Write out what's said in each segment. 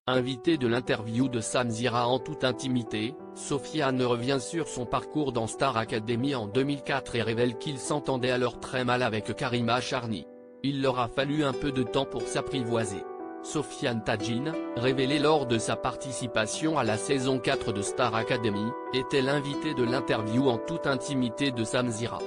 Invitée de l'interview de Samzira en toute intimité, Sofiane revient sur son parcours dans Star Academy en 2004 et révèle qu'il s'entendait alors très mal avec Karima Charny. Il leur a fallu un peu de temps pour s'apprivoiser. Sofiane Tadjine, révélé lors de sa participation à la saison 4 de Star Academy, était l'invité de l'interview en toute intimité de Samzira.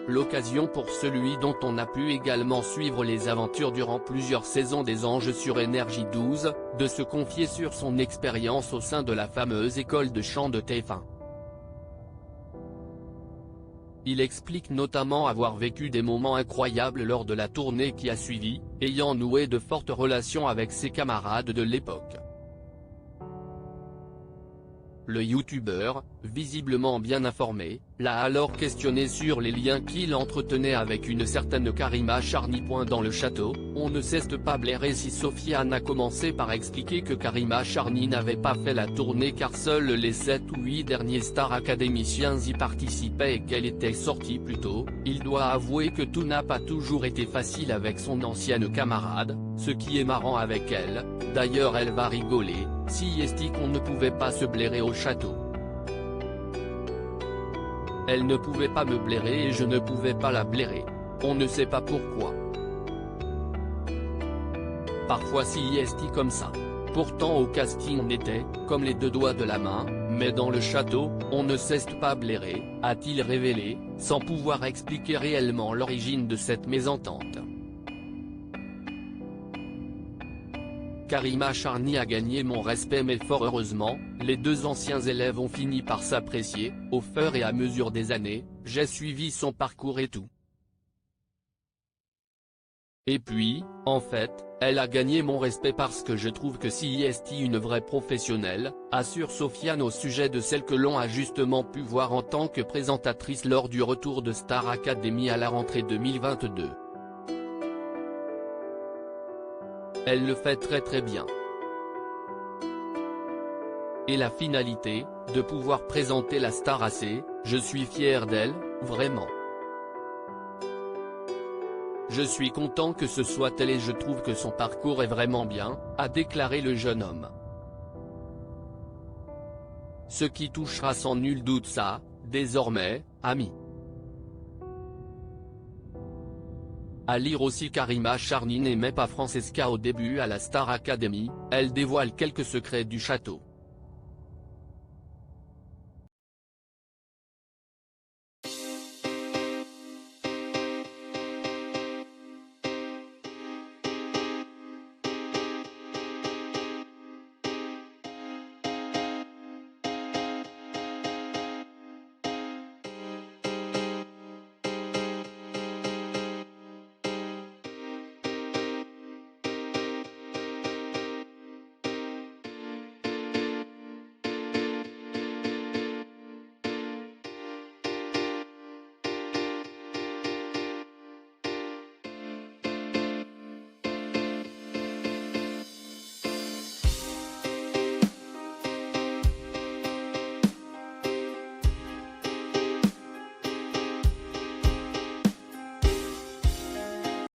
L'occasion pour celui dont on a pu également suivre les aventures durant plusieurs saisons des Anges sur Énergie 12, de se confier sur son expérience au sein de la fameuse école de chant de TF1. Il explique notamment avoir vécu des moments incroyables lors de la tournée qui a suivi, ayant noué de fortes relations avec ses camarades de l'époque. Le youtubeur, visiblement bien informé, l'a alors questionné sur les liens qu'il entretenait avec une certaine Karima Charny. Dans le château, on ne cesse de pas blairer si Sofiane a commencé par expliquer que Karima Charny n'avait pas fait la tournée car seuls les 7 ou 8 derniers Star Académiciens y participaient et qu'elle était sortie plus tôt. Il doit avouer que tout n'a pas toujours été facile avec son ancienne camarade, ce qui est marrant avec elle, d'ailleurs elle va rigoler, si est-ce qu'on ne pouvait pas se blairer au château. Elle ne pouvait pas me blairer et je ne pouvais pas la blairer. On ne sait pas pourquoi. Parfois si est comme ça. Pourtant au casting on était, comme les deux doigts de la main, mais dans le château, on ne cesse pas blairer, a-t-il révélé, sans pouvoir expliquer réellement l'origine de cette mésentente. Karima Charny a gagné mon respect mais fort heureusement, les deux anciens élèves ont fini par s'apprécier, au fur et à mesure des années, j'ai suivi son parcours et tout. Et puis, en fait, elle a gagné mon respect parce que je trouve que si est une vraie professionnelle, assure Sofiane au sujet de celle que l'on a justement pu voir en tant que présentatrice lors du retour de Star Academy à la rentrée 2022. Elle le fait très bien. Et la finalité, de pouvoir présenter la Star AC, je suis fier d'elle, vraiment. Je suis content que ce soit elle et je trouve que son parcours est vraiment bien, a déclaré le jeune homme. Ce qui touchera sans nul doute ça, désormais, amis. À lire aussi Karima Charny n'aimait pas Francesca au début à la Star Academy, elle dévoile quelques secrets du château.